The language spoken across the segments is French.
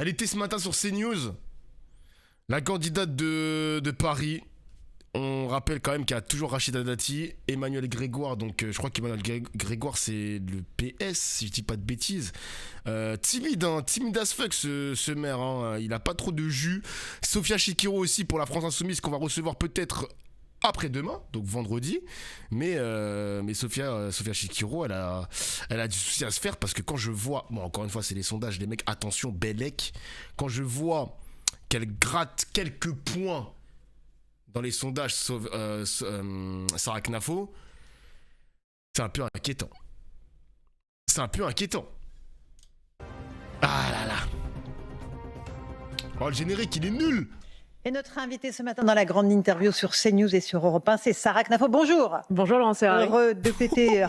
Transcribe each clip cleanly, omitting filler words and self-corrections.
Elle était ce matin sur CNews. La candidate de Paris. On rappelle quand même qu'il y a toujours Rachida Dati, Emmanuel Grégoire, donc je crois qu'Emmanuel Grégoire c'est le PS, si je dis pas de bêtises. Timide as fuck ce maire, hein. Il a pas trop de jus. Sophia Chikiro aussi pour la France Insoumise qu'on va recevoir peut-être après-demain, donc vendredi. Mais Sophia Chikiro, elle a du souci à se faire parce que quand je vois, bon encore une fois c'est les sondages, les mecs, attention, Bellec, quand je vois qu'elle gratte quelques points dans les sondages, Sarah Knafo, c'est un peu inquiétant. Ah là là. Oh, le générique, il est nul. Et notre invité ce matin dans la grande interview sur CNews et sur Europe 1, c'est Sarah Knafo. Bonjour. Bonjour Laurent Ferrari. Heureux de péter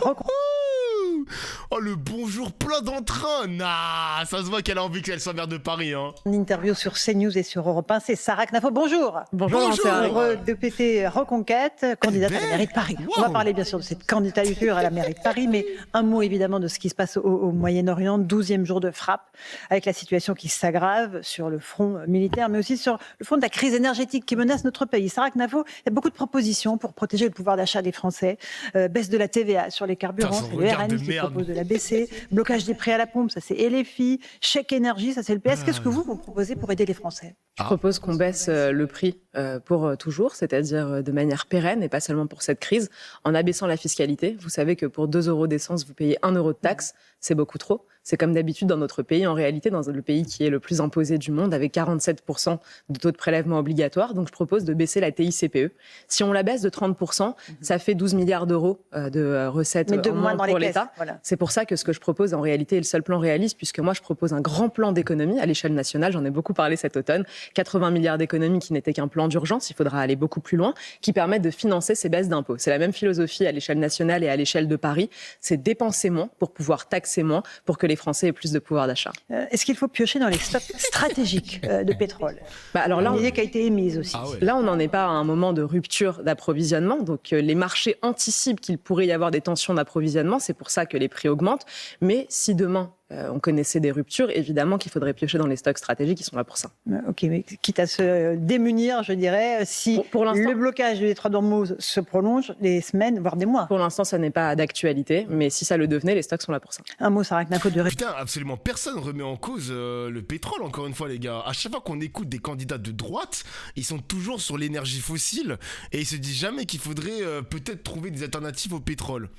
Oh, le bonjour plein d'entrain. Nah, ça se voit qu'elle a envie qu'elle soit maire de Paris, hein. Une interview sur CNews et sur Europe 1, c'est Sarah Knafo. Bonjour. Bonjour Laurent Ferrari. Heureux de péter Reconquête, candidate à la mairie de Paris. Wow. On va parler bien sûr de cette candidature à la mairie de Paris, mais un mot évidemment de ce qui se passe au Moyen-Orient, 12e jour de frappe, avec la situation qui s'aggrave sur le front militaire, mais aussi sur le front de la crise énergétique qui menace notre pays. Sarah Knafo, il y a beaucoup de propositions pour protéger le pouvoir d'achat des Français. Baisse de la TVA sur les carburants, c'est le RN qui propose de la baisser. Blocage des prix à la pompe, ça c'est LFI. Chèque énergie, ça c'est le PS. Qu'est-ce que vous proposez pour aider les Français ? Je propose qu'on baisse le prix pour toujours, c'est-à-dire de manière pérenne et pas seulement pour cette crise, en abaissant la fiscalité. Vous savez que pour 2 € d'essence, vous payez 1 € de taxe. C'est beaucoup trop. C'est comme d'habitude dans notre pays, en réalité, dans le pays qui est le plus imposé du monde, avec 47% de taux de prélèvement obligatoire. Donc je propose de baisser la TICPE. Si on la baisse de 30%, ça fait 12 milliards d'euros de recettes en moins pour l'État. Voilà. C'est pour ça que ce que je propose, en réalité, est le seul plan réaliste, puisque moi, je propose un grand plan d'économie à l'échelle nationale. J'en ai beaucoup parlé cet automne. 80 milliards d'économies qui n'étaient qu'un plan d'urgence. Il faudra aller beaucoup plus loin, qui permettent de financer ces baisses d'impôts. C'est la même philosophie à l'échelle nationale et à l'échelle de Paris. C'est dépenser moins pour pouvoir taxer moins, pour que les Français aient plus de pouvoir d'achat. Est-ce qu'il faut piocher dans les stocks stratégiques de pétrole ? Alors là, une idée qui a été émise aussi. Ah ouais. Là, on n'en est pas à un moment de rupture d'approvisionnement. Donc, les marchés anticipent qu'il pourrait y avoir des tensions d'approvisionnement. C'est pour ça que les prix augmentent. Mais si demain, on connaissait des ruptures, évidemment qu'il faudrait piocher dans les stocks stratégiques qui sont là pour ça. Ok, mais quitte à se démunir, je dirais, si pour le blocage du détroit d'Ormuz se prolonge des semaines, voire des mois. Pour l'instant, ça n'est pas d'actualité, mais si ça le devenait, les stocks sont là pour ça. Un mot, Sarah Knafo, de Putain, absolument personne remet en cause le pétrole, encore une fois, les gars. À chaque fois qu'on écoute des candidats de droite, ils sont toujours sur l'énergie fossile et ils se disent jamais qu'il faudrait peut-être trouver des alternatives au pétrole.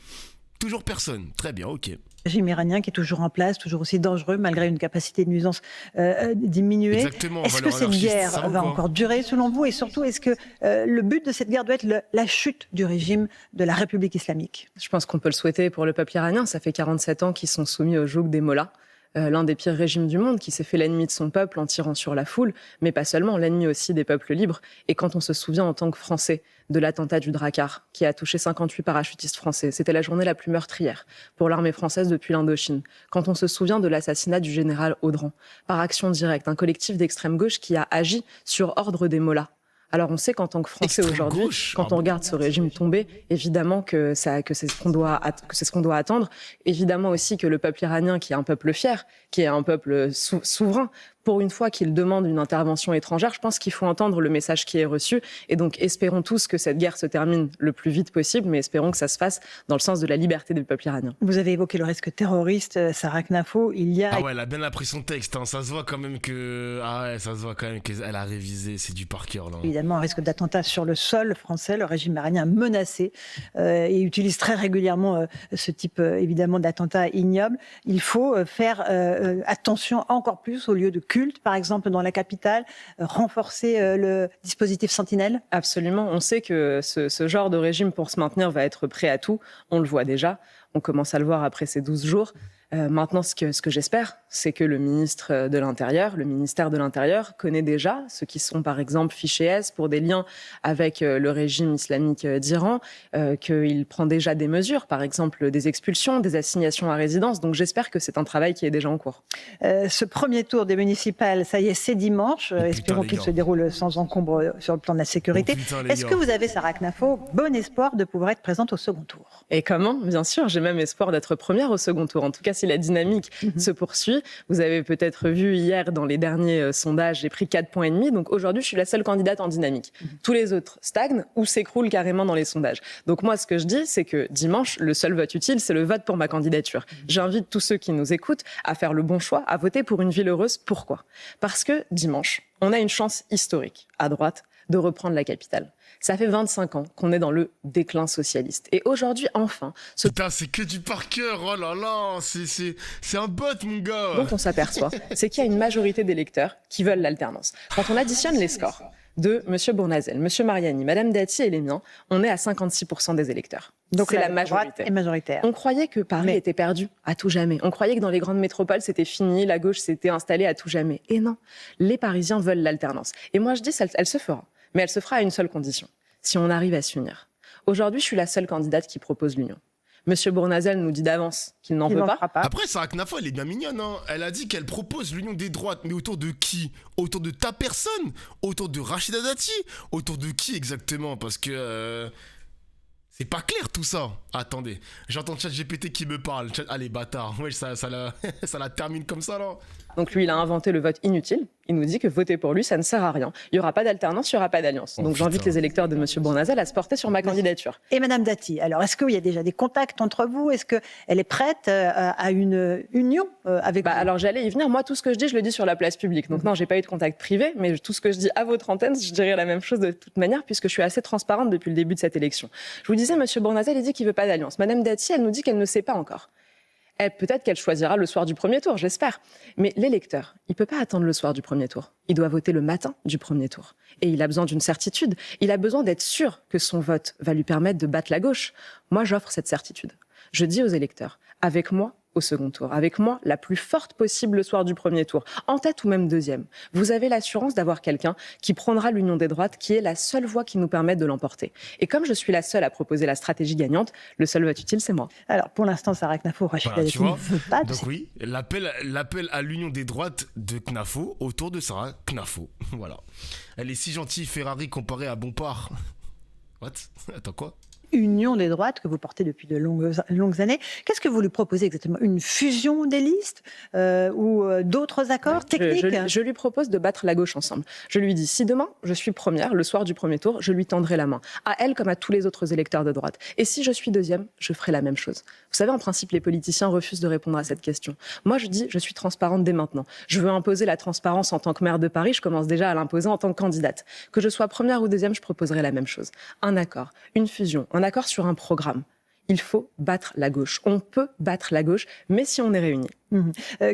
Toujours personne. Très bien, ok. Le régime iranien qui est toujours en place, toujours aussi dangereux, malgré une capacité de nuisance diminuée. Exactement. Est-ce que cette guerre va encore durer, selon vous ? Et surtout, est-ce que le but de cette guerre doit être la chute du régime de la République islamique ? Je pense qu'on peut le souhaiter pour le peuple iranien. Ça fait 47 ans qu'ils sont soumis au joug des mollahs. L'un des pires régimes du monde, qui s'est fait l'ennemi de son peuple en tirant sur la foule, mais pas seulement, l'ennemi aussi des peuples libres. Et quand on se souvient en tant que Français de l'attentat du Drakkar, qui a touché 58 parachutistes français, c'était la journée la plus meurtrière pour l'armée française depuis l'Indochine. Quand on se souvient de l'assassinat du général Audran, par action directe, un collectif d'extrême gauche qui a agi sur ordre des mollahs. Alors on sait qu'en tant que Français aujourd'hui, quand on regarde ce régime tomber, évidemment que c'est ce qu'on doit attendre. Évidemment aussi que le peuple iranien, qui est un peuple fier, qui est un peuple souverain, pour une fois qu'il demande une intervention étrangère, je pense qu'il faut entendre le message qui est reçu. Et donc, espérons tous que cette guerre se termine le plus vite possible, mais espérons que ça se fasse dans le sens de la liberté du peuple iranien. Vous avez évoqué le risque terroriste, Sarah Knafo. Il y a... Ah ouais, elle a bien appris son texte. Hein. Ça se voit quand même que... Ah ouais, ça se voit quand même qu'elle a révisé. C'est du par cœur, là. Évidemment, un risque d'attentat sur le sol français. Le régime iranien menacé et utilise très régulièrement ce type, évidemment, d'attentat ignoble. Il faut faire attention encore plus aux lieux de culte, par exemple, dans la capitale, renforcer le dispositif Sentinelle ? Absolument. On sait que ce genre de régime, pour se maintenir, va être prêt à tout. On le voit déjà. On commence à le voir après ces 12 jours. Maintenant, ce que j'espère, c'est que le ministère de l'Intérieur connaît déjà ceux qui sont, par exemple, fichés S pour des liens avec le régime islamique d'Iran, qu'il prend déjà des mesures, par exemple des expulsions, des assignations à résidence. Donc j'espère que c'est un travail qui est déjà en cours. Ce premier tour des municipales, ça y est, c'est dimanche. Espérons qu'il se déroule sans encombre sur le plan de la sécurité. Est-ce que vous avez, Sarah Knafo, bon espoir de pouvoir être présente au second tour ? Et comment ? Bien sûr, j'ai même espoir d'être première au second tour. En tout cas, si si la dynamique se poursuit. Vous avez peut-être vu hier dans les derniers sondages, j'ai pris 4,5 points. Donc aujourd'hui, je suis la seule candidate en dynamique. Tous les autres stagnent ou s'écroulent carrément dans les sondages. Donc moi, ce que je dis, c'est que dimanche, le seul vote utile, c'est le vote pour ma candidature. J'invite tous ceux qui nous écoutent à faire le bon choix, à voter pour une ville heureuse. Pourquoi ? Parce que dimanche, on a une chance historique, à droite, de reprendre la capitale. Ça fait 25 ans qu'on est dans le déclin socialiste. Et aujourd'hui, enfin... Putain, c'est que du par cœur, oh là là, c'est un bot, mon gars. dont on s'aperçoit, c'est qu'il y a une majorité d'électeurs qui veulent l'alternance. Quand on additionne les scores de M. Bournazel, M. Mariani, Mme Dati et les miens, on est à 56% des électeurs. Donc c'est la droite majorité. est majoritaire. On croyait que Paris était perdu à tout jamais. On croyait que dans les grandes métropoles, c'était fini, la gauche s'était installée à tout jamais. Et non, les Parisiens veulent l'alternance. Et moi, je dis, elle se fera. Mais elle se fera à une seule condition, si on arrive à s'unir. Aujourd'hui, je suis la seule candidate qui propose l'union. Monsieur Bournazel nous dit d'avance qu'il n'en veut pas. Après, Sarah Knafo, elle est bien mignonne. Hein. Elle a dit qu'elle propose l'union des droites. Mais autour de qui ? Autour de ta personne ? Autour de Rachida Dati ? Autour de qui exactement ? Parce que... c'est pas clair tout ça. Attendez, j'entends ChatGPT qui me parle. Allez, bâtard. Ouais, ça la termine comme ça, là. Donc lui, il a inventé le vote inutile. Il nous dit que voter pour lui, ça ne sert à rien. Il n'y aura pas d'alternance, il n'y aura pas d'alliance. Donc j'invite les électeurs de M. Bournazel à se porter sur ma candidature. Et Mme Dati, alors est-ce qu'il y a déjà des contacts entre vous ? Est-ce qu'elle est prête à une union avec vous ? Alors j'allais y venir. Moi, tout ce que je dis, je le dis sur la place publique. Donc non, j'ai pas eu de contact privé, mais tout ce que je dis à votre antenne, je dirais la même chose de toute manière, puisque je suis assez transparente depuis le début de cette élection. Je vous disais, M. Bournazel, il dit qu'il veut pas d'alliance. Mme Dati, elle nous dit qu'elle ne sait pas encore. Peut-être qu'elle choisira le soir du premier tour, j'espère. Mais l'électeur, il peut pas attendre le soir du premier tour. Il doit voter le matin du premier tour. Et il a besoin d'une certitude. Il a besoin d'être sûr que son vote va lui permettre de battre la gauche. Moi, j'offre cette certitude. Je dis aux électeurs, avec moi au second tour, avec moi la plus forte possible le soir du premier tour, en tête ou même deuxième, vous avez l'assurance d'avoir quelqu'un qui prendra l'union des droites, qui est la seule voie qui nous permette de l'emporter. Et comme je suis la seule à proposer la stratégie gagnante, le seul vote utile, c'est moi. Alors, pour l'instant, Sarah Knafo, Rachida Dati ne veut pas. Donc oui, l'appel à l'union des droites de Knafo autour de Sarah Knafo. Voilà. Elle est si gentille, Ferrari, comparée à Bompard. What ? Attends, quoi ? Union des droites que vous portez depuis de longues années. Qu'est-ce que vous lui proposez exactement ? Une fusion des listes ou d'autres accords techniques ? Je lui propose de battre la gauche ensemble. Je lui dis, si demain, je suis première, le soir du premier tour, je lui tendrai la main. À elle comme à tous les autres électeurs de droite. Et si je suis deuxième, je ferai la même chose. Vous savez, en principe, les politiciens refusent de répondre à cette question. Moi, je dis, je suis transparente dès maintenant. Je veux imposer la transparence en tant que maire de Paris. Je commence déjà à l'imposer en tant que candidate. Que je sois première ou deuxième, je proposerai la même chose. Un accord, une fusion, un accord sur un programme. Il faut battre la gauche. On peut battre la gauche, mais si on est réunis.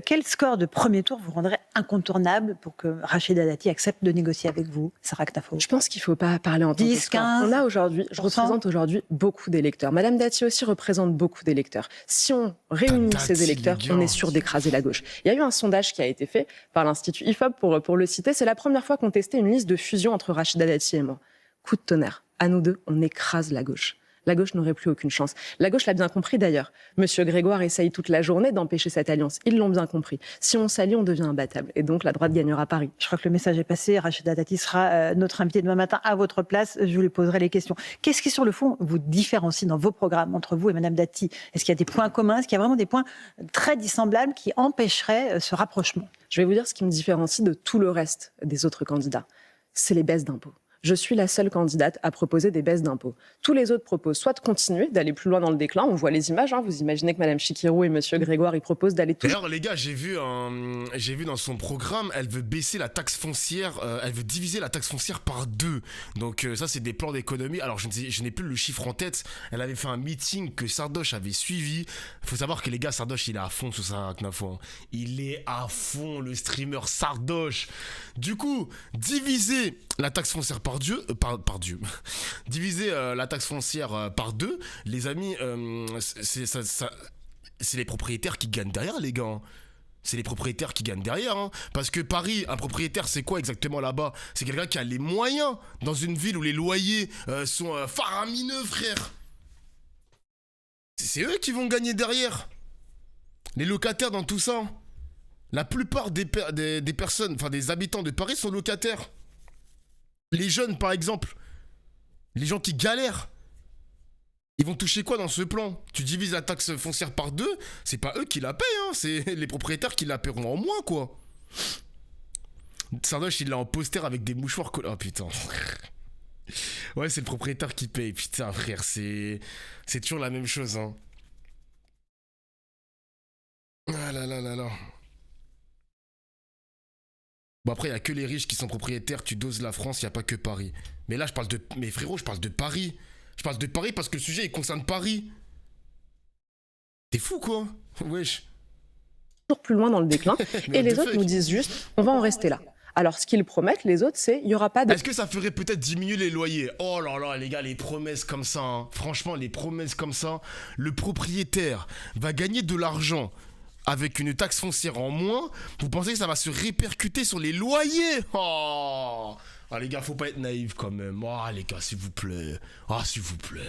Quel score de premier tour vous rendrait incontournable pour que Rachida Dati accepte de négocier avec vous, Sarah Knafo ? Je pense qu'il ne faut pas parler en tant que 10, score. 15, je représente aujourd'hui beaucoup d'électeurs. Madame Dati aussi représente beaucoup d'électeurs. Si on réunit ces électeurs, on est sûr d'écraser la gauche. Il y a eu un sondage qui a été fait par l'Institut IFOP, pour le citer. C'est la première fois qu'on testait une liste de fusion entre Rachida Dati et moi. Coup de tonnerre. À nous deux, on écrase la gauche. La gauche n'aurait plus aucune chance. La gauche l'a bien compris d'ailleurs. Monsieur Grégoire essaye toute la journée d'empêcher cette alliance. Ils l'ont bien compris. Si on s'allie, on devient imbattable. Et donc la droite gagnera Paris. Je crois que le message est passé. Rachida Dati sera notre invitée demain matin à votre place. Je lui poserai les questions. Qu'est-ce qui, sur le fond, vous différencie dans vos programmes entre vous et Madame Dati ? Est-ce qu'il y a des points communs ? Est-ce qu'il y a vraiment des points très dissemblables qui empêcheraient ce rapprochement ? Je vais vous dire ce qui me différencie de tout le reste des autres candidats. C'est les baisses d'impôts. Je suis la seule candidate à proposer des baisses d'impôts. Tous les autres proposent soit de continuer, d'aller plus loin dans le déclin. On voit les images. Vous imaginez que Mme Chikirou et Monsieur Grégoire, ils proposent d'aller tout. D'ailleurs, les gars, j'ai vu dans son programme, elle veut baisser la taxe foncière, elle veut diviser la taxe foncière par 2. Donc ça, c'est des plans d'économie. Alors, je n'ai plus le chiffre en tête. Elle avait fait un meeting que Sardoche avait suivi. Il faut savoir que les gars, Sardoche, il est à fond sur Sarah Knafo. Il est à fond, le streamer Sardoche. Du coup, diviser la taxe foncière par Dieu. Diviser la taxe foncière par 2, les amis, c'est les propriétaires qui gagnent derrière, les gars. C'est les propriétaires qui gagnent derrière. Hein. Parce que Paris, un propriétaire, c'est quoi exactement là-bas ? C'est quelqu'un qui a les moyens dans une ville où les loyers sont faramineux, frère. C'est eux qui vont gagner derrière. Les locataires dans tout ça. La plupart des personnes, enfin des habitants de Paris sont locataires. Les jeunes, par exemple, les gens qui galèrent, Ils vont toucher quoi dans ce plan? Tu divises la taxe foncière par 2, c'est pas eux qui la payent, hein, c'est les propriétaires qui la paieront en moins, quoi. Sardoche, il l'a en poster avec des mouchoirs collés. Oh putain. Ouais, c'est le propriétaire qui paye. Putain, frère, c'est toujours la même chose, hein. Ah là là là là. Bon, après, il n'y a que les riches qui sont propriétaires. Tu doses la France, il n'y a pas que Paris. Mais là, je parle de... Mais frérot, je parle de Paris. Je parle de Paris parce que le sujet, il concerne Paris. T'es fou, quoi? Wesh. Toujours plus loin dans le déclin. Et les autres nous disent juste, on va en rester là. Alors, ce qu'ils promettent, les autres, c'est il n'y aura pas de... Est-ce que ça ferait peut-être diminuer les loyers? Oh là là, les gars, les promesses comme ça, hein. Franchement, les promesses comme ça, le propriétaire va gagner de l'argent avec une taxe foncière en moins. Vous pensez que ça va se répercuter sur les loyers? Oh ah, les gars, faut pas être naïf quand même. Oh, les gars, s'il vous plaît. Ah, s'il vous plaît.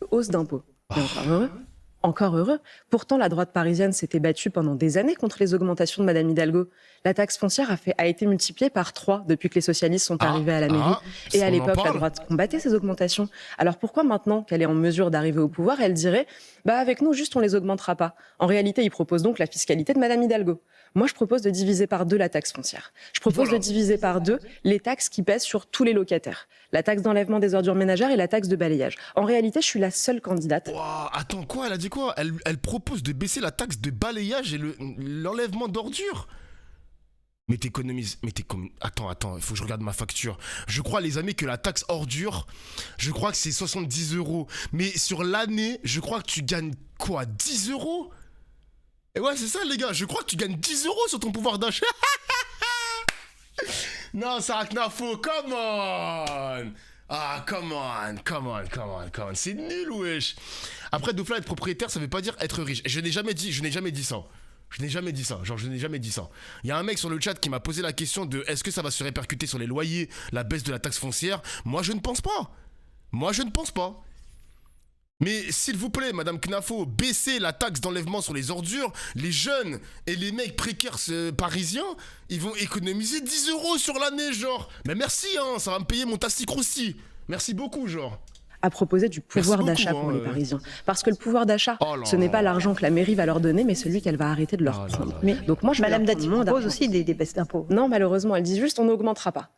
Hausse d'impôts. Et encore heureux. Encore heureux. Pourtant, la droite parisienne s'était battue pendant des années contre les augmentations de Madame Hidalgo. La taxe foncière a été multipliée par 3 depuis que les socialistes sont arrivés à la mairie. Et à l'époque, la droite combattait ces augmentations. Alors pourquoi maintenant qu'elle est en mesure d'arriver au pouvoir, elle dirait « bah avec nous, juste on les augmentera pas ». En réalité, ils proposent donc la fiscalité de Madame Hidalgo. Moi, je propose de diviser par 2 la taxe foncière. Je propose de diviser par 2 les taxes qui pèsent sur tous les locataires. La taxe d'enlèvement des ordures ménagères et la taxe de balayage. En réalité, je suis la seule candidate. Wow, attends, quoi? Elle a dit quoi? Elle propose de baisser la taxe de balayage et l'enlèvement d'ordures. Mais t'économises... Attends, il faut que je regarde ma facture. Je crois, les amis, que la taxe ordure, je crois que c'est 70 €. Mais sur l'année, je crois que tu gagnes quoi? 10 €? Et ouais, c'est ça, les gars. Je crois que tu gagnes 10 € sur ton pouvoir d'achat. Non, Sarah Knafo, come on. Ah, come on. C'est nul, wesh. Après, Doufla, être propriétaire, ça veut pas dire être riche. Et je n'ai jamais dit ça. Il y a un mec sur le chat qui m'a posé la question de est-ce que ça va se répercuter sur les loyers, la baisse de la taxe foncière? Moi, je ne pense pas. Mais s'il vous plaît, Madame Knafo, baissez la taxe d'enlèvement sur les ordures. Les jeunes et les mecs précaires parisiens, ils vont économiser 10 € sur l'année, genre. Mais merci, hein, ça va me payer mon tastic roussi. Merci beaucoup, genre. À proposer du pouvoir d'achat pour les Parisiens. Parce que le pouvoir d'achat, ce n'est pas l'argent que la mairie va leur donner, mais celui qu'elle va arrêter de leur prendre. Mais donc moi, Madame Dati propose aussi des baisses d'impôts. Non, malheureusement, elle dit juste on n'augmentera pas.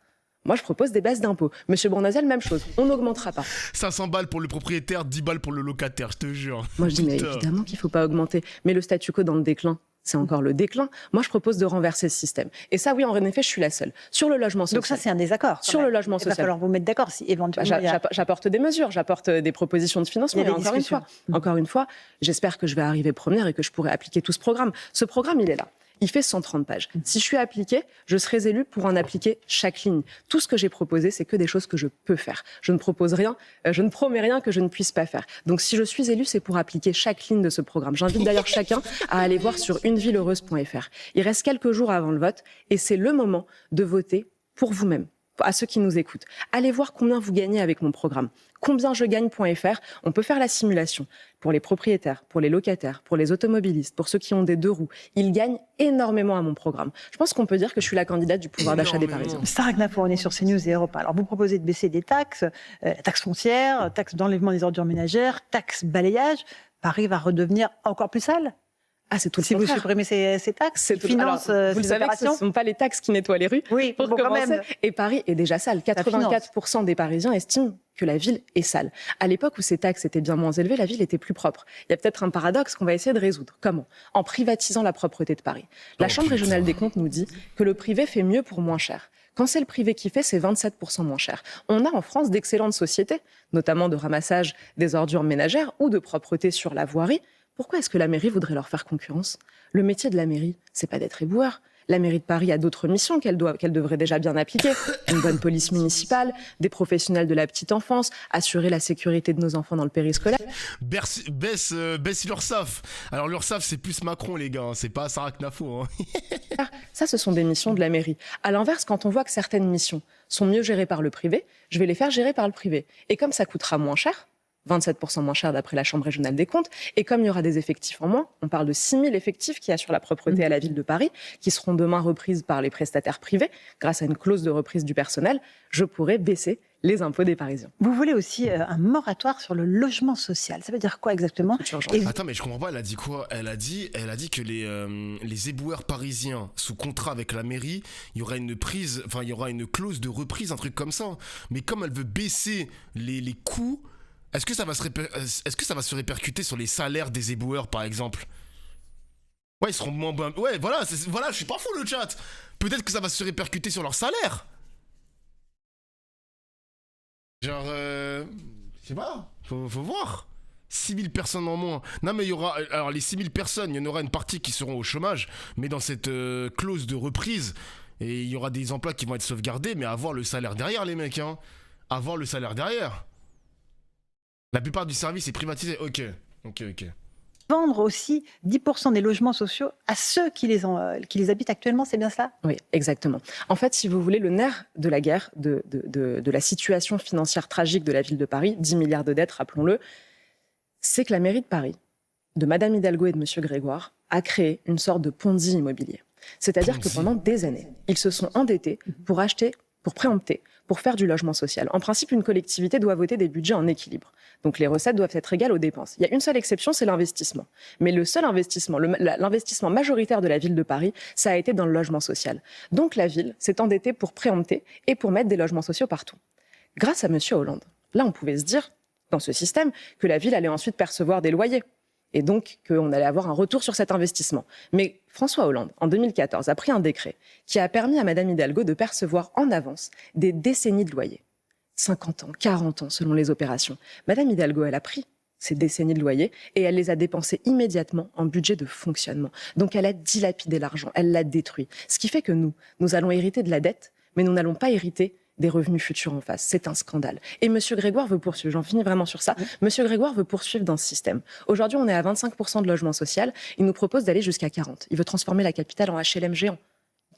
Moi, je propose des baisses d'impôts. Monsieur Bournazel, même chose. On n'augmentera pas. 500 balles pour le propriétaire, 10 balles pour le locataire, je te jure. Moi, je dis, mais évidemment qu'il ne faut pas augmenter. Mais le statu quo dans le déclin, c'est encore le déclin. Moi, je propose de renverser ce système. Et ça, oui, en effet, je suis la seule. Sur le logement social. Donc ça, c'est un désaccord. Sur le logement social. Il va falloir vous mettre d'accord si éventuellement... J'apporte des mesures, j'apporte des propositions de financement. Et encore une fois, j'espère que je vais arriver première et que je pourrai appliquer tout ce programme. Ce programme, il est là. Il fait 130 pages. Si je suis appliquée, je serai élue pour en appliquer chaque ligne. Tout ce que j'ai proposé, c'est que des choses que je peux faire. Je ne propose rien, je ne promets rien que je ne puisse pas faire. Donc si je suis élue, c'est pour appliquer chaque ligne de ce programme. J'invite d'ailleurs chacun à aller voir sur unevilleheureuse.fr. Il reste quelques jours avant le vote et c'est le moment de voter pour vous-même. À ceux qui nous écoutent, allez voir combien vous gagnez avec mon programme. Combienjegagne.fr, on peut faire la simulation. Pour les propriétaires, pour les locataires, pour les automobilistes, pour ceux qui ont des 2 roues, ils gagnent énormément à mon programme. Je pense qu'on peut dire que je suis la candidate du pouvoir d'achat des Parisiens. Sarah Knafo, on est sur CNews et Europe 1. Alors vous proposez de baisser des taxes, taxe foncière, taxe d'enlèvement des ordures ménagères, taxe balayage. Paris va redevenir encore plus sale? Ah, c'est tout le si contraire. vous supprimez ces taxes, finance, vous le savez que ce ne sont pas les taxes qui nettoient les rues. Oui, pour commencer. Même. Et Paris est déjà sale. 84% des Parisiens estiment que la ville est sale. À l'époque où ces taxes étaient bien moins élevées, la ville était plus propre. Il y a peut-être un paradoxe qu'on va essayer de résoudre. Comment? En privatisant la propreté de Paris. La Chambre régionale des comptes nous dit que le privé fait mieux pour moins cher. Quand c'est le privé qui fait, c'est 27% moins cher. On a en France d'excellentes sociétés, notamment de ramassage des ordures ménagères ou de propreté sur la voirie. Pourquoi est-ce que la mairie voudrait leur faire concurrence? Le métier de la mairie, c'est pas d'être éboueur. La mairie de Paris a d'autres missions qu'elle devrait déjà bien appliquer. Une bonne police municipale, des professionnels de la petite enfance, assurer la sécurité de nos enfants dans le périscolaire. Baisse l'URSSAF. Alors l'URSSAF, c'est plus Macron, les gars. C'est pas Sarah Knafo. Hein. Ça, ce sont des missions de la mairie. À l'inverse, quand on voit que certaines missions sont mieux gérées par le privé, je vais les faire gérer par le privé. Et comme ça coûtera moins cher, 27% moins cher d'après la Chambre régionale des comptes. Et comme il y aura des effectifs en moins, on parle de 6 000 effectifs qui assurent la propreté à la ville de Paris, qui seront demain reprises par les prestataires privés, grâce à une clause de reprise du personnel, je pourrai baisser les impôts des Parisiens. Vous voulez aussi un moratoire sur le logement social. Ça veut dire quoi exactement? Attends, mais je comprends pas, elle a dit quoi? Elle a dit que les éboueurs parisiens sous contrat avec la mairie, il y aura une clause de reprise, un truc comme ça. Mais comme elle veut baisser les coûts, est-ce que ça va se répercuter sur les salaires des éboueurs, par exemple? Ouais, ils seront moins bons. Ouais, voilà, je suis pas fou le chat. Peut-être que ça va se répercuter sur leur salaire. Genre, je sais pas, faut voir. 6000 personnes en moins. Non, mais il y aura. Alors, les 6000 personnes, il y en aura une partie qui seront au chômage, mais dans cette clause de reprise, et il y aura des emplois qui vont être sauvegardés, mais avoir le salaire derrière, les mecs, hein. Avoir le salaire derrière. La plupart du service est privatisé. Ok. Vendre aussi 10% des logements sociaux à ceux qui les habitent actuellement, c'est bien cela? Oui, exactement. En fait, si vous voulez, le nerf de la guerre, de la situation financière tragique de la ville de Paris, 10 milliards de dettes, rappelons-le, c'est que la mairie de Paris, de Madame Hidalgo et de Monsieur Grégoire, a créé une sorte de Ponzi immobilier. C'est-à-dire que pendant des années, ils se sont endettés pour acheter, pour préempter, pour faire du logement social. En principe, une collectivité doit voter des budgets en équilibre. Donc les recettes doivent être égales aux dépenses. Il y a une seule exception, c'est l'investissement. Mais le seul investissement, l'investissement majoritaire de la ville de Paris, ça a été dans le logement social. Donc la ville s'est endettée pour préempter et pour mettre des logements sociaux partout. Grâce à Monsieur Hollande, là on pouvait se dire, dans ce système, que la ville allait ensuite percevoir des loyers. Et donc qu'on allait avoir un retour sur cet investissement. Mais François Hollande, en 2014, a pris un décret qui a permis à Madame Hidalgo de percevoir en avance des décennies de loyers. 50 ans, 40 ans selon les opérations. Madame Hidalgo, elle a pris ces décennies de loyers et elle les a dépensées immédiatement en budget de fonctionnement. Donc elle a dilapidé l'argent, elle l'a détruit. Ce qui fait que nous allons hériter de la dette, mais nous n'allons pas hériter des revenus futurs en face. C'est un scandale. Et M. Grégoire veut poursuivre, j'en finis vraiment sur ça, M. Grégoire veut poursuivre dans ce système. Aujourd'hui, on est à 25% de logement social, il nous propose d'aller jusqu'à 40%. Il veut transformer la capitale en HLM géant.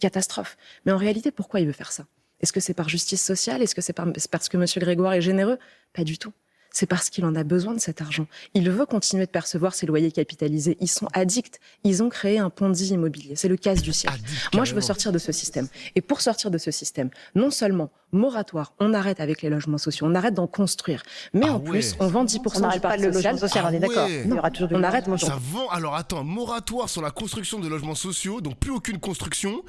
Catastrophe. Mais en réalité, pourquoi il veut faire ça? Est-ce que c'est par justice sociale? Est-ce que c'est parce que M. Grégoire est généreux? Pas du tout. C'est parce qu'il en a besoin de cet argent. Il veut continuer de percevoir ses loyers capitalisés. Ils sont addicts. Ils ont créé un Ponzi immobilier. C'est le casse du siècle. Moi, je veux sortir de ce système. Et pour sortir de ce système, non seulement moratoire, on arrête avec les logements sociaux, on arrête d'en construire, mais en plus, on vend 10% du parc social. On est d'accord. Il y aura toujours on arrête. Ça vend. Alors attends, moratoire sur la construction de logements sociaux, donc plus aucune construction.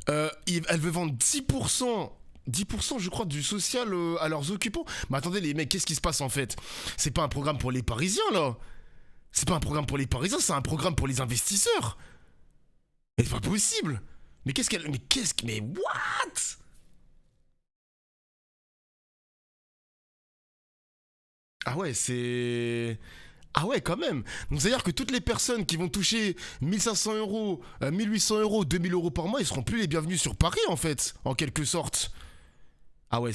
Elle veut vendre 10%, je crois, du social à leurs occupants. Mais attendez, les mecs, qu'est-ce qui se passe en fait? C'est pas un programme pour les Parisiens, là. C'est pas un programme pour les Parisiens, c'est un programme pour les investisseurs. Mais c'est pas possible. Mais what? Ah ouais, c'est... Ah ouais, quand même. Donc c'est-à-dire que toutes les personnes qui vont toucher 1500 euros, 1800 euros, 2000 euros par mois, ils seront plus les bienvenus sur Paris, en fait, en quelque sorte. Ah ouais,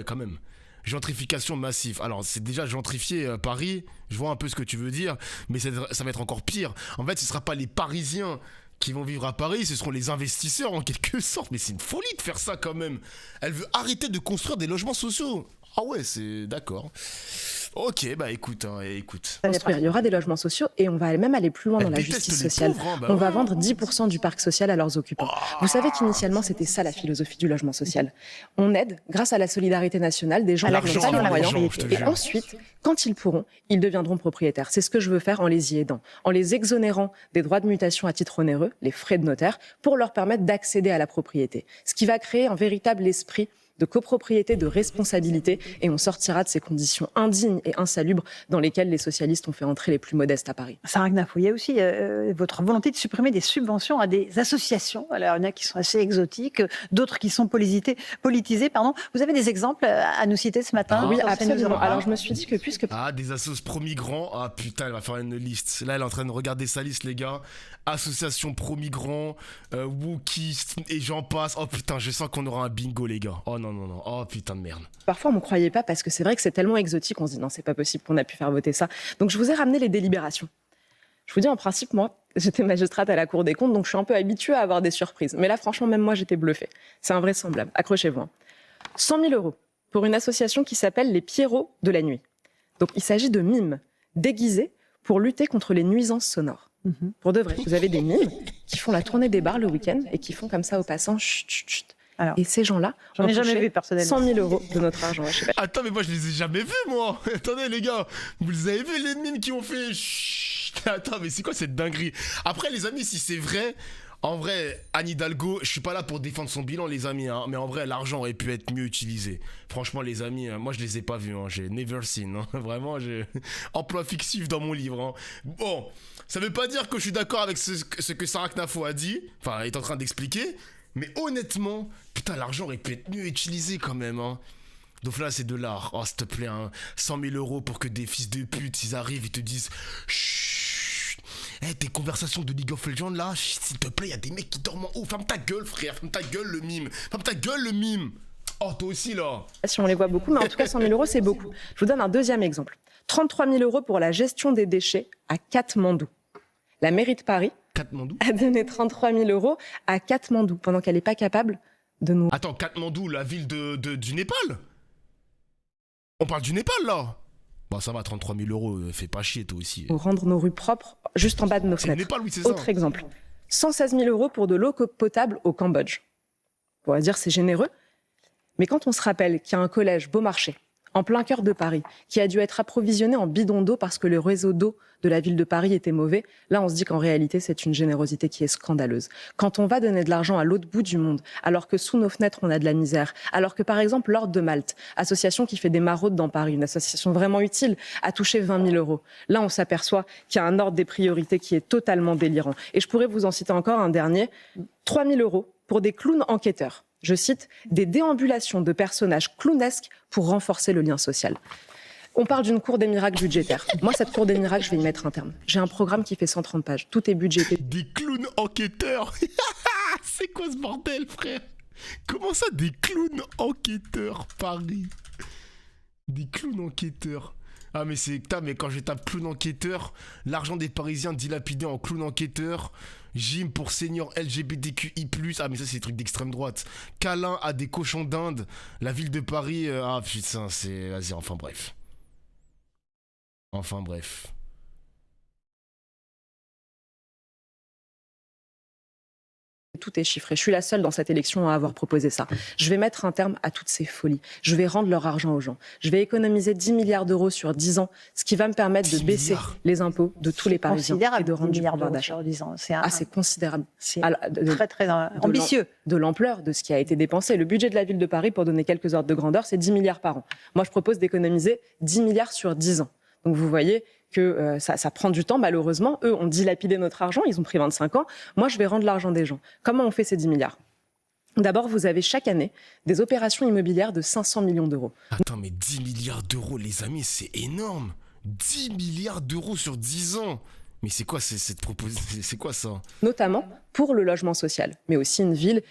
quand même. Gentrification massive. Alors, c'est déjà gentrifié Paris, je vois un peu ce que tu veux dire, mais ça va être encore pire. En fait, ce ne sera pas les Parisiens qui vont vivre à Paris, ce seront les investisseurs, en quelque sorte. Mais c'est une folie de faire ça, quand même. Elle veut arrêter de construire des logements sociaux. Ah ouais, c'est... D'accord. Ok, bah écoute. Construire. Il y aura des logements sociaux et on va même aller plus loin dans la justice sociale. On va vendre 10% du parc social à leurs occupants. Vous savez qu'initialement, c'était ça la philosophie du logement social. On aide, grâce à la solidarité nationale, des gens qui n'ont pas les moyens. Et ensuite, quand ils pourront, ils deviendront propriétaires. C'est ce que je veux faire en les y aidant, en les exonérant des droits de mutation à titre onéreux, les frais de notaire, pour leur permettre d'accéder à la propriété. Ce qui va créer un véritable esprit de copropriété, de responsabilité, et on sortira de ces conditions indignes et insalubres dans lesquelles les socialistes ont fait entrer les plus modestes à Paris. Sarah Gnafou, il y a aussi votre volonté de supprimer des subventions à des associations. Alors, il y en a qui sont assez exotiques, d'autres qui sont politisées. Vous avez des exemples à nous citer ce matin? Oui, absolument. Alors, je me suis dit que puisque... des assos pro-migrants. Ah putain, elle va faire une liste. Là, elle est en train de regarder sa liste, les gars. Association pro-migrants, wokistes, et j'en passe. Oh putain, je sens qu'on aura un bingo, les gars. Oh non. Oh putain de merde. Parfois, on ne me croyait pas parce que c'est vrai que c'est tellement exotique, on se dit non, c'est pas possible qu'on a pu faire voter ça. Donc, je vous ai ramené les délibérations. Je vous dis, en principe, moi, j'étais magistrate à la Cour des comptes, donc je suis un peu habituée à avoir des surprises. Mais là, franchement, même moi, j'étais bluffée. C'est invraisemblable. Accrochez-vous. 100 000 € pour une association qui s'appelle les Pierrots de la nuit. Donc, il s'agit de mimes déguisés pour lutter contre les nuisances sonores. Pour de vrai, vous avez des mimes qui font la tournée des bars le week-end et qui font comme ça aux passants, chut, chut, chut. Alors, Et ces gens-là j'en ont ai jamais touché vu personnellement. 100 000 euros de notre argent. Je sais pas. Attends, mais moi je les ai jamais vus, moi. Attendez, les gars, vous les avez vus, les mimes qui ont fait. Chut. Attends, mais c'est quoi cette dinguerie? Après, les amis, si c'est vrai. En vrai, Anne Hidalgo, je suis pas là pour défendre son bilan, les amis, hein, mais en vrai, l'argent aurait pu être mieux utilisé. Franchement, les amis, moi je les ai pas vus, hein, j'ai never seen, hein, vraiment, j'ai emploi fictif dans mon livre. Hein. Bon, ça veut pas dire que je suis d'accord avec ce que Sarah Knafo a dit, enfin, elle est en train d'expliquer, mais honnêtement, putain, l'argent aurait pu être mieux utilisé quand même. Hein. Donc là, c'est de l'art. Oh, s'il te plaît, hein, 100 000 euros pour que des fils de pute, ils arrivent, ils te disent chut. Eh, tes conversations de League of Legends là, s'il te plaît, y a des mecs qui dorment en haut. Ferme ta gueule, frère, ferme ta gueule, le mime. Ferme ta gueule, le mime. Oh, toi aussi là. Si on les voit beaucoup, mais en tout cas, 100 000 euros, c'est beaucoup. Je vous donne un deuxième exemple. 33 000 euros pour la gestion des déchets à Katmandou. La mairie de Paris Katmandou. a donné 33 000 euros à Katmandou pendant qu'elle n'est pas capable de nous Attends, Katmandou, la ville du Népal. On parle du Népal là. Bah ça va, 33 000 euros, fais pas chier toi aussi. rendre nos rues propres juste en bas de nos C'est le fenêtres. Népal, oui, c'est ça. Autre exemple. 116 000 euros pour de l'eau potable au Cambodge. On pourrait dire c'est généreux, mais quand on se rappelle qu'il y a un collège Beaumarchais, en plein cœur de Paris, qui a dû être approvisionné en bidon d'eau parce que le réseau d'eau de la ville de Paris était mauvais, là on se dit qu'en réalité c'est une générosité qui est scandaleuse. Quand on va donner de l'argent à l'autre bout du monde, alors que sous nos fenêtres on a de la misère, alors que par exemple l'Ordre de Malte, association qui fait des maraudes dans Paris, une association vraiment utile, a touché 20 000 euros. Là on s'aperçoit qu'il y a un ordre des priorités qui est totalement délirant. Et je pourrais vous en citer encore un dernier, 3 000 euros pour des clowns enquêteurs. Je cite, des déambulations de personnages clownesques pour renforcer le lien social. On parle d'une cour des miracles budgétaire. Moi, cette cour des miracles, je vais y mettre un terme. J'ai un programme qui fait 130 pages. Tout est budgété. Des clowns enquêteurs. C'est quoi ce bordel, frère? Comment ça, des clowns enquêteurs, Paris? Des clowns enquêteurs. Ah mais c'est... mais quand je tape clown enquêteur, l'argent des Parisiens dilapidé en clown enquêteur, gym pour seniors LGBTQI+, ah mais ça c'est des trucs d'extrême droite, câlin à des cochons d'Inde, la ville de Paris, ah putain c'est... Vas-y, enfin bref. Enfin bref. Tout est chiffré. Je suis la seule dans cette élection à avoir proposé ça. Je vais mettre un terme à toutes ces folies. Je vais rendre leur argent aux gens. Je vais économiser 10 milliards d'euros sur 10 ans, ce qui va me permettre de baisser les impôts de tous les Parisiens et de rendre du pouvoir d'achat. C'est considérable. C'est très, très ambitieux. De l'ampleur de ce qui a été dépensé. Le budget de la ville de Paris, pour donner quelques ordres de grandeur, c'est 10 milliards par an. Moi, je propose d'économiser 10 milliards sur 10 ans. Donc, vous voyez que ça prend du temps, malheureusement. Eux ont dilapidé notre argent, ils ont pris 25 ans. Moi, je vais rendre l'argent des gens. Comment on fait ces 10 milliards ? D'abord, vous avez chaque année des opérations immobilières de 500 millions d'euros. Attends, mais 10 milliards d'euros, les amis, c'est énorme. 10 milliards d'euros sur 10 ans. Mais c'est quoi cette proposition ? C'est quoi ça ? Notamment pour le logement social, mais aussi une ville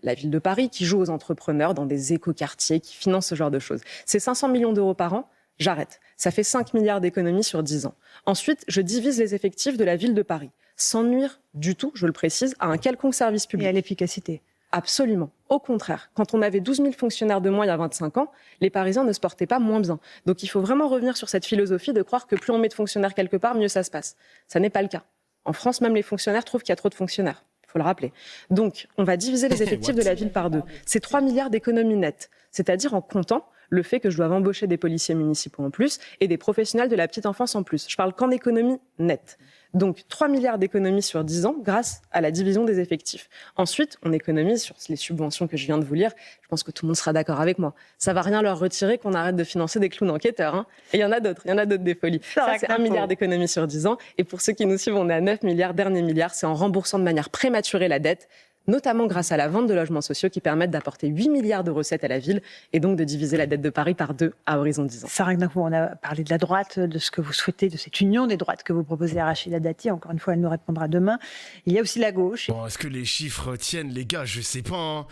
la ville de Paris, qui joue aux entrepreneurs dans des écoquartiers, qui finance ce genre de choses. C'est 500 millions d'euros par an. J'arrête. Ça fait 5 milliards d'économies sur 10 ans. Ensuite, je divise les effectifs de la ville de Paris, sans nuire du tout, je le précise, à un quelconque service public. Et à l'efficacité. Absolument. Au contraire, quand on avait 12 000 fonctionnaires de moins il y a 25 ans, les Parisiens ne se portaient pas moins bien. Donc il faut vraiment revenir sur cette philosophie de croire que plus on met de fonctionnaires quelque part, mieux ça se passe. Ça n'est pas le cas. En France, même les fonctionnaires trouvent qu'il y a trop de fonctionnaires. Il faut le rappeler. Donc, on va diviser les effectifs de la ville par 2. C'est 3 milliards d'économies nettes, c'est-à-dire en comptant le fait que je dois embaucher des policiers municipaux en plus et des professionnels de la petite enfance en plus. Je parle qu'en économie nette. Donc 3 milliards d'économies sur 10 ans grâce à la division des effectifs. Ensuite, on économise sur les subventions que je viens de vous lire. Je pense que tout le monde sera d'accord avec moi. Ça va rien leur retirer qu'on arrête de financer des clowns enquêteurs. Hein. Et il y en a d'autres des folies. Ça, c'est 1 milliard d'économies sur 10 ans. Et pour ceux qui nous suivent, on est à 9 milliards. Dernier milliard, c'est en remboursant de manière prématurée la dette, notamment grâce à la vente de logements sociaux qui permettent d'apporter 8 milliards de recettes à la ville et donc de diviser la dette de Paris par 2 à horizon 10 ans. Sarah Knafo, on a parlé de la droite, de ce que vous souhaitez, de cette union des droites que vous proposez à Rachida Dati. Encore une fois, elle nous répondra demain. Il y a aussi la gauche. Bon, est-ce que les chiffres tiennent, les gars ? Je sais pas. Hein.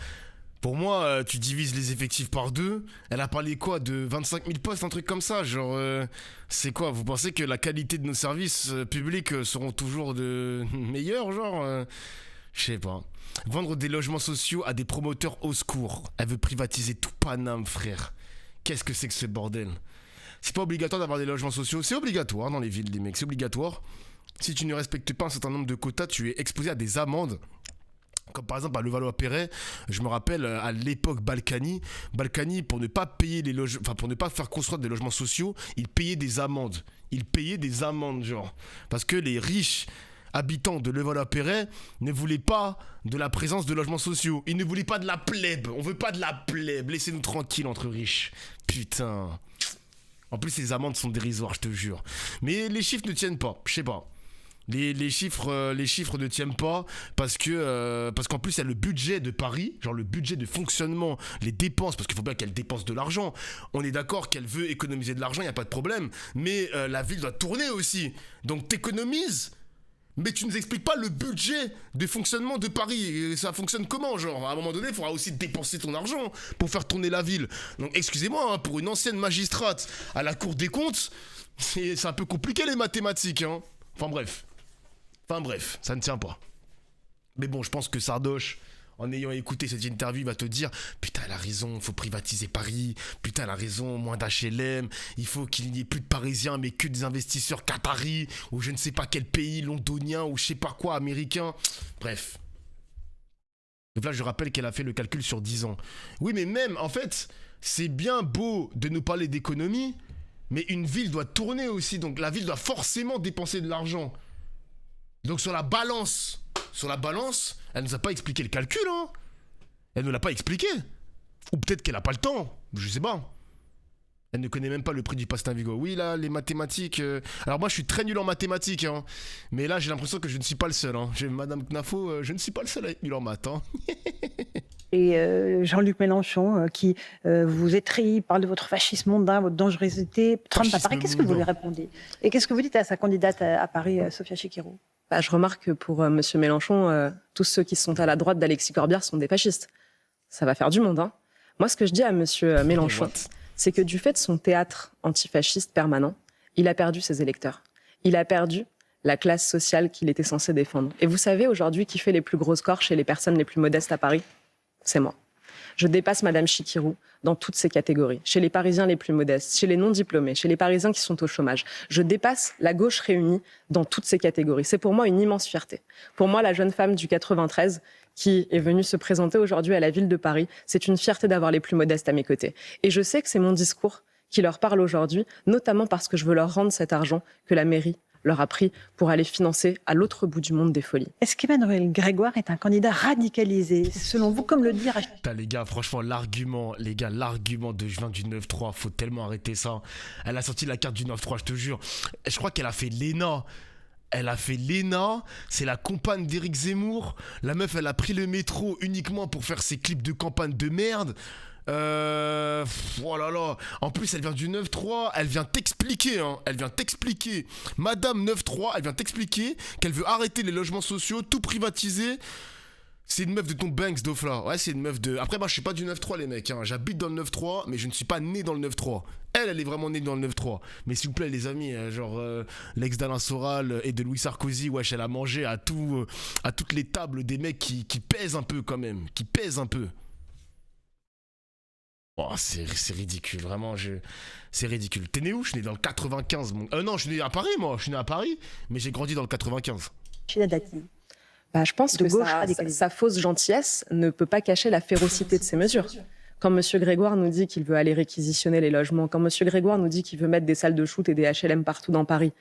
Pour moi, tu divises les effectifs par 2. Elle a parlé quoi ? De 25 000 postes, un truc comme ça ? Genre, c'est quoi ? Vous pensez que la qualité de nos services publics seront toujours meilleurs, genre je sais pas. Vendre des logements sociaux à des promoteurs au secours. Elle veut privatiser tout Paname, frère. Qu'est-ce que c'est que ce bordel ? C'est pas obligatoire d'avoir des logements sociaux. C'est obligatoire dans les villes, les mecs. C'est obligatoire. Si tu ne respectes pas un certain nombre de quotas, tu es exposé à des amendes Comme par exemple à Levallois-Perret, je me rappelle à l'époque Balkany, pour ne pas payer pour ne pas faire construire des logements sociaux, il payait des amendes. Genre. Parce que les riches habitants de Levallois-Perret ne voulaient pas de la présence de logements sociaux. Ils ne voulaient pas de la plèbe. On veut pas de la plèbe. Laissez-nous tranquilles entre riches. Putain. En plus, les amendes sont dérisoires, je te jure. Mais les chiffres ne tiennent pas. Je sais pas. Les chiffres ne tiennent pas parce qu'en plus il y a le budget de Paris, genre le budget de fonctionnement, les dépenses, parce qu'il faut bien qu'elle dépense de l'argent. On est d'accord qu'elle veut économiser de l'argent, il n'y a pas de problème. Mais la ville doit tourner aussi. Donc t'économises, mais tu nous expliques pas le budget de fonctionnement de Paris. Et ça fonctionne comment, genre? À un moment donné, il faudra aussi dépenser ton argent pour faire tourner la ville. Donc excusez-moi, hein, pour une ancienne magistrate à la Cour des comptes, c'est un peu compliqué les mathématiques, hein. Enfin bref, ça ne tient pas. Mais bon, je pense que Sardoche, en ayant écouté cette interview, va te dire « Putain, elle a raison, il faut privatiser Paris. Putain, elle a raison, moins d'HLM. Il faut qu'il n'y ait plus de Parisiens, mais que des investisseurs qataris, ou je ne sais pas quel pays, londonien, ou je sais pas quoi, américain. » Bref. Donc là, je rappelle qu'elle a fait le calcul sur 10 ans. Oui, mais même, en fait, c'est bien beau de nous parler d'économie, mais une ville doit tourner aussi. Donc la ville doit forcément dépenser de l'argent. Donc sur la balance, elle nous a pas expliqué le calcul, hein. Elle nous l'a pas expliqué. Ou peut-être qu'elle a pas le temps, je sais pas. Elle ne connaît même pas le prix du pasta Vigo. Oui, là, les mathématiques... Alors moi, je suis très nul en mathématiques, hein. Mais là, j'ai l'impression que je ne suis pas le seul, hein. Madame Knafo, je ne suis pas le seul à être nul en maths, hein. Et Jean-Luc Mélenchon, qui vous étrille, parle de votre fascisme mondain, votre dangerosité. Trump à Paris, qu'est-ce que vous lui répondez? Et qu'est-ce que vous dites à sa candidate à Paris, Sophia Chikirou? Je remarque que pour M. Mélenchon, tous ceux qui sont à la droite d'Alexis Corbière sont des fascistes. Ça va faire du monde, hein. Moi, ce que je dis à M. Mélenchon, c'est que du fait de son théâtre antifasciste permanent, il a perdu ses électeurs. Il a perdu la classe sociale qu'il était censé défendre. Et vous savez aujourd'hui qui fait les plus gros scores chez les personnes les plus modestes à Paris? C'est moi. Je dépasse Madame Chikirou dans toutes ces catégories. Chez les Parisiens les plus modestes, chez les non-diplômés, chez les Parisiens qui sont au chômage. Je dépasse la gauche réunie dans toutes ces catégories. C'est pour moi une immense fierté. Pour moi, la jeune femme du 93 qui est venue se présenter aujourd'hui à la ville de Paris, c'est une fierté d'avoir les plus modestes à mes côtés. Et je sais que c'est mon discours qui leur parle aujourd'hui, notamment parce que je veux leur rendre cet argent que la mairie leur a pris pour aller financer à l'autre bout du monde des folies. Est-ce qu'Emmanuel Grégoire est un candidat radicalisé, selon vous, comme le dit Rachid? Putain, les gars, franchement, l'argument de juin du 9-3, faut tellement arrêter ça. Elle a sorti la carte du 9-3, je te jure. Je crois qu'elle a fait l'ENA. C'est la compagne d'Éric Zemmour. La meuf, elle a pris le métro uniquement pour faire ses clips de campagne de merde. Oh là là. En plus, elle vient du 9-3. Elle vient t'expliquer, hein. Madame 9-3, elle vient t'expliquer qu'elle veut arrêter les logements sociaux, tout privatiser. C'est une meuf de ton Banks, Dofla. Ouais, c'est une meuf de... Après, moi, je suis pas du 9-3, les mecs, hein. J'habite dans le 9-3, mais je ne suis pas né dans le 9-3. Elle est vraiment née dans le 9-3. Mais s'il vous plaît, les amis, l'ex d'Alain Soral et de Louis Sarkozy, wesh, elle a mangé à toutes les tables des mecs qui pèsent un peu, quand même. Qui pèsent un peu. Oh, c'est ridicule, vraiment, c'est ridicule. T'es né où? Je suis né dans le 95, mon... non, je suis né à Paris, moi. Je suis né à Paris, mais j'ai grandi dans le 95. Rachida Dati. Je pense que sa fausse gentillesse ne peut pas cacher la férocité de ses mesures. Quand M. Grégoire nous dit qu'il veut aller réquisitionner les logements, quand M. Grégoire nous dit qu'il veut mettre des salles de shoot et des HLM partout dans Paris,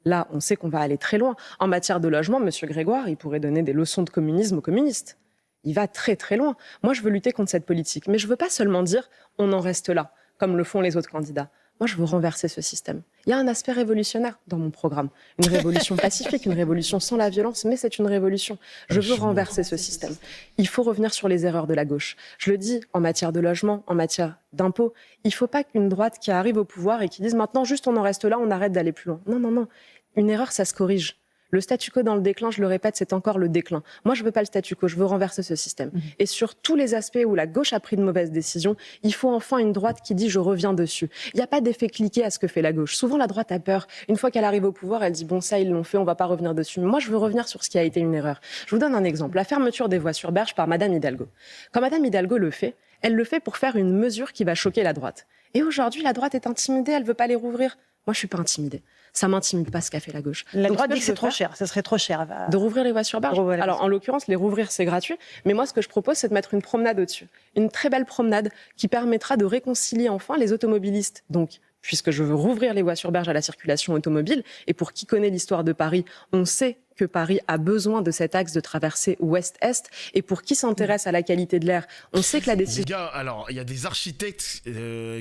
là, on sait qu'on va aller très loin. En matière de logement, M. Grégoire, il pourrait donner des leçons de communisme aux communistes. Il va très très loin. Moi, je veux lutter contre cette politique. Mais je ne veux pas seulement dire « on en reste là », comme le font les autres candidats. Moi, je veux renverser ce système. Il y a un aspect révolutionnaire dans mon programme. Une révolution pacifique, une révolution sans la violence, mais c'est une révolution. Je veux renverser ce système. Il faut revenir sur les erreurs de la gauche. Je le dis en matière de logement, en matière d'impôts. Il ne faut pas qu'une droite qui arrive au pouvoir et qui dise « maintenant, juste on en reste là, on arrête d'aller plus loin ». Non, non, non. Une erreur, ça se corrige. Le statu quo dans le déclin, je le répète, c'est encore le déclin. Moi, je veux pas le statu quo, je veux renverser ce système. Et sur tous les aspects où la gauche a pris de mauvaises décisions, il faut enfin une droite qui dit « je reviens dessus ». Il n'y a pas d'effet cliqué à ce que fait la gauche. Souvent, la droite a peur. Une fois qu'elle arrive au pouvoir, elle dit « bon, ça, ils l'ont fait, on va pas revenir dessus ». Mais moi, je veux revenir sur ce qui a été une erreur. Je vous donne un exemple. La fermeture des voies sur berge par Madame Hidalgo. Quand Madame Hidalgo le fait, elle le fait pour faire une mesure qui va choquer la droite. Et aujourd'hui, la droite est intimidée, elle veut pas les rouvrir. Moi, je suis pas intimidée. Ça m'intimide pas ce qu'a fait la gauche. La Donc, droite ce dit que je c'est veux trop faire, cher, ça serait trop cher. de rouvrir les voies sur berge. Rouvrir les Alors, voies en l'occurrence, les rouvrir, c'est gratuit. Mais moi, ce que je propose, c'est de mettre une promenade au-dessus. Une très belle promenade qui permettra de réconcilier enfin les automobilistes. Donc, puisque je veux rouvrir les voies sur berge à la circulation automobile, et pour qui connaît l'histoire de Paris, on sait que Paris a besoin de cet axe de traversée ouest-est, et pour qui s'intéresse à la qualité de l'air, on sait que la décision... Les gars, alors, il y a des architectes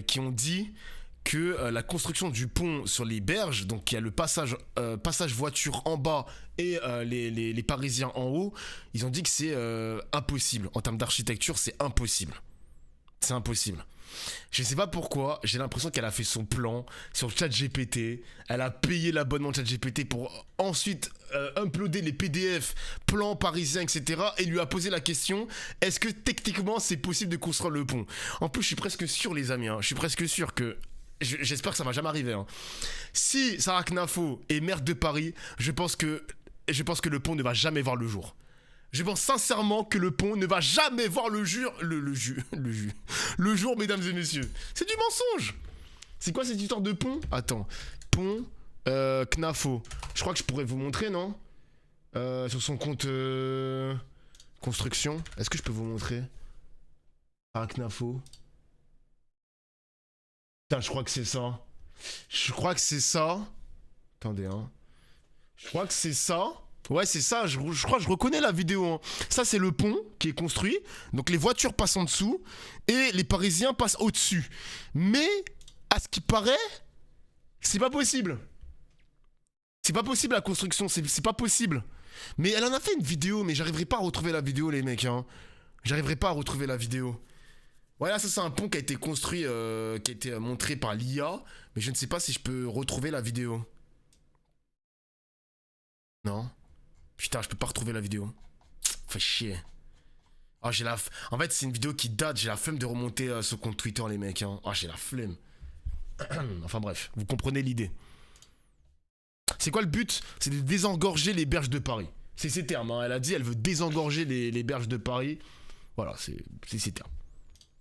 qui ont dit que la construction du pont sur les berges, donc il y a le passage voiture en bas et les Parisiens en haut, ils ont dit que c'est impossible. En termes d'architecture, c'est impossible. C'est impossible. Je sais pas pourquoi, j'ai l'impression qu'elle a fait son plan sur ChatGPT, elle a payé l'abonnement ChatGPT pour ensuite uploader les PDF, plans parisiens, etc. et lui a posé la question, est-ce que techniquement c'est possible de construire le pont? En plus, je suis presque sûr, les amis, je suis presque sûr que j'espère que ça va jamais arriver. Si Sarah Knafo est maire de Paris, je pense que le pont ne va jamais voir le jour. Je pense sincèrement que le pont ne va jamais voir le jour, mesdames et messieurs. C'est du mensonge. C'est quoi cette histoire de pont? Attends, pont Knafo. Je crois que je pourrais vous montrer, non? Sur son compte construction. Est-ce que je peux vous montrer? Knafo. Putain, je crois que c'est ça. Je crois que c'est ça. Attendez, Je crois que c'est ça. Ouais, c'est ça. Je crois que je reconnais la vidéo. Ça, c'est le pont qui est construit. Donc, les voitures passent en dessous et les Parisiens passent au-dessus. Mais, à ce qui paraît, c'est pas possible. C'est pas possible la construction. C'est pas possible. Mais elle en a fait une vidéo, mais j'arriverai pas à retrouver la vidéo, les mecs. J'arriverai pas à retrouver la vidéo. Voilà, ça c'est un pont qui a été construit, qui a été montré par l'IA, mais je ne sais pas si je peux retrouver la vidéo. Non. Putain, je peux pas retrouver la vidéo. Fait chier. Oh, en fait, c'est une vidéo qui date, j'ai la flemme de remonter ce compte Twitter, les mecs. Oh, j'ai la flemme. Enfin bref, vous comprenez l'idée. C'est quoi le but? C'est de désengorger les berges de Paris. C'est ses termes, Elle a dit, elle veut désengorger les berges de Paris. Voilà, c'est ses termes.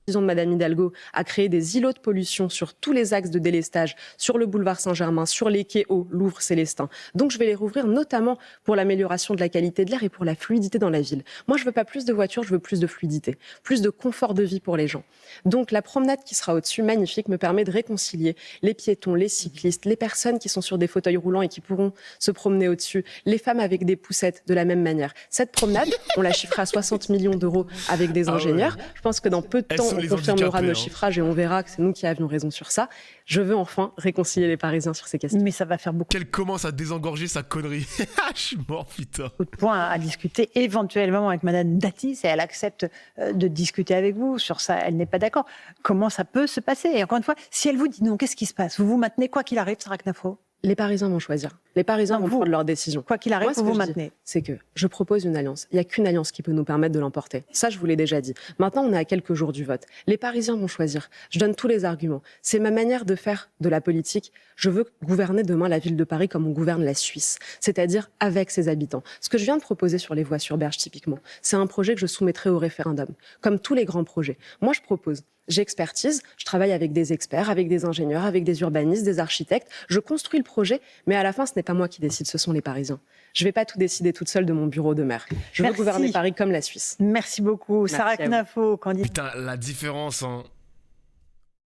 De Madame Hidalgo a créé des îlots de pollution sur tous les axes de délestage, sur le boulevard Saint-Germain, sur les quais hauts, Louvre, Célestin. Donc je vais les rouvrir notamment pour l'amélioration de la qualité de l'air et pour la fluidité dans la ville. Moi, je veux pas plus de voitures, je veux plus de fluidité, plus de confort de vie pour les gens. Donc la promenade qui sera au-dessus, magnifique, me permet de réconcilier les piétons, les cyclistes, les personnes qui sont sur des fauteuils roulants et qui pourront se promener au-dessus, les femmes avec des poussettes de la même manière. Cette promenade, on la chiffre à 60 millions d'euros avec des ingénieurs. Je pense que dans peu de temps, on confirmera nos chiffrages et on verra que c'est nous qui avions raison sur ça. Je veux enfin réconcilier les Parisiens sur ces questions. Mais ça va faire beaucoup. Qu'elle commence à désengorger sa connerie. Je suis mort, putain. De points à discuter éventuellement avec Madame Dati, si elle accepte de discuter avec vous sur ça, elle n'est pas d'accord. Comment ça peut se passer? Et encore une fois, si elle vous dit non, qu'est-ce qui se passe? Vous vous maintenez quoi qu'il arrive, Sarah Knafo? Les Parisiens vont choisir. Les Parisiens vont prendre leur décision. Quoi qu'il arrive, vous vous maintenez. C'est que je propose une alliance. Il n'y a qu'une alliance qui peut nous permettre de l'emporter. Ça, je vous l'ai déjà dit. Maintenant, on est à quelques jours du vote. Les Parisiens vont choisir. Je donne tous les arguments. C'est ma manière de faire de la politique. Je veux gouverner demain la ville de Paris comme on gouverne la Suisse, c'est-à-dire avec ses habitants. Ce que je viens de proposer sur les voies sur berge, typiquement, c'est un projet que je soumettrai au référendum, comme tous les grands projets. Moi, je propose. J'expertise, je travaille avec des experts, avec des ingénieurs, avec des urbanistes, des architectes. Je construis le projet, mais à la fin, ce n'est pas moi qui décide, ce sont les Parisiens. Je ne vais pas tout décider toute seule de mon bureau de maire. Je veux gouverner Paris comme la Suisse. Merci beaucoup. Merci Sarah Knafo, candidate. Putain, la différence,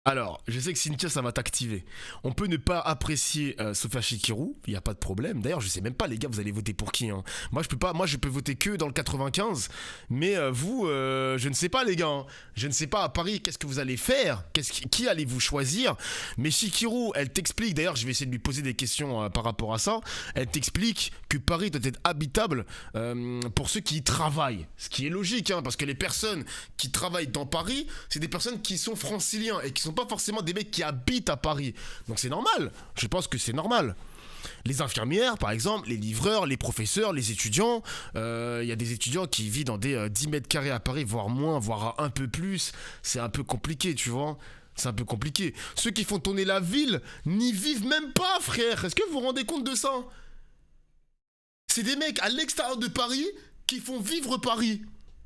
Alors, je sais que Cynthia, ça va t'activer. On peut ne pas apprécier Sophia Chikirou, il n'y a pas de problème. D'ailleurs, je sais même pas, les gars, vous allez voter pour qui, Moi, je peux pas. Moi, je peux voter que dans le 95. Mais vous, je ne sais pas, les gars. Je ne sais pas, à Paris, qu'est-ce que vous allez faire? Qui allez-vous choisir? Mais Chikirou, elle t'explique, d'ailleurs, je vais essayer de lui poser des questions par rapport à ça. Elle t'explique que Paris doit être habitable pour ceux qui y travaillent. Ce qui est logique, parce que les personnes qui travaillent dans Paris, c'est des personnes qui sont franciliens et qui sont pas forcément des mecs qui habitent à Paris. Donc c'est normal. Je pense que c'est normal. Les infirmières, par exemple, les livreurs, les professeurs, les étudiants. Il y a des étudiants qui vivent dans des 10 mètres carrés à Paris, voire moins, voire un peu plus. C'est un peu compliqué, tu vois. C'est un peu compliqué. Ceux qui font tourner la ville n'y vivent même pas, frère. Est-ce que vous vous rendez compte de ça? C'est des mecs à l'extérieur de Paris qui font vivre Paris.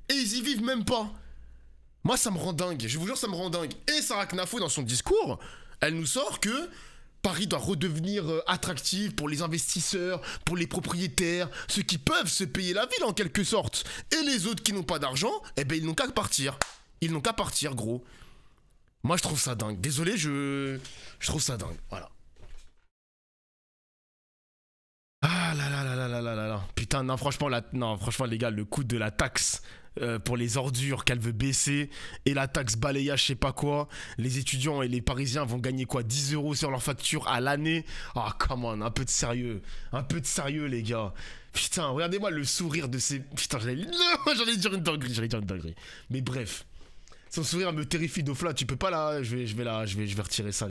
Et ils y vivent même pas. Moi, ça me rend dingue. Je vous jure, ça me rend dingue. Et Sarah Knafo, dans son discours, elle nous sort que Paris doit redevenir attractif pour les investisseurs, pour les propriétaires, ceux qui peuvent se payer la ville en quelque sorte. Et les autres qui n'ont pas d'argent, eh ben ils n'ont qu'à partir. Ils n'ont qu'à partir, gros. Moi, je trouve ça dingue. Désolé, je trouve ça dingue. Voilà. Ah là là là là là là là là. Putain, non, franchement, les gars, le coût de la taxe pour les ordures qu'elle veut baisser et la taxe balayage, je sais pas quoi. Les étudiants et les Parisiens vont gagner quoi, 10 euros sur leur facture à l'année. Ah, come on, un peu de sérieux. Un peu de sérieux, les gars. Putain, regardez-moi le sourire de ces. Putain, j'allais dire une dinguerie. Mais bref. Son sourire me terrifie, Dofla, tu peux pas là, je vais retirer ça.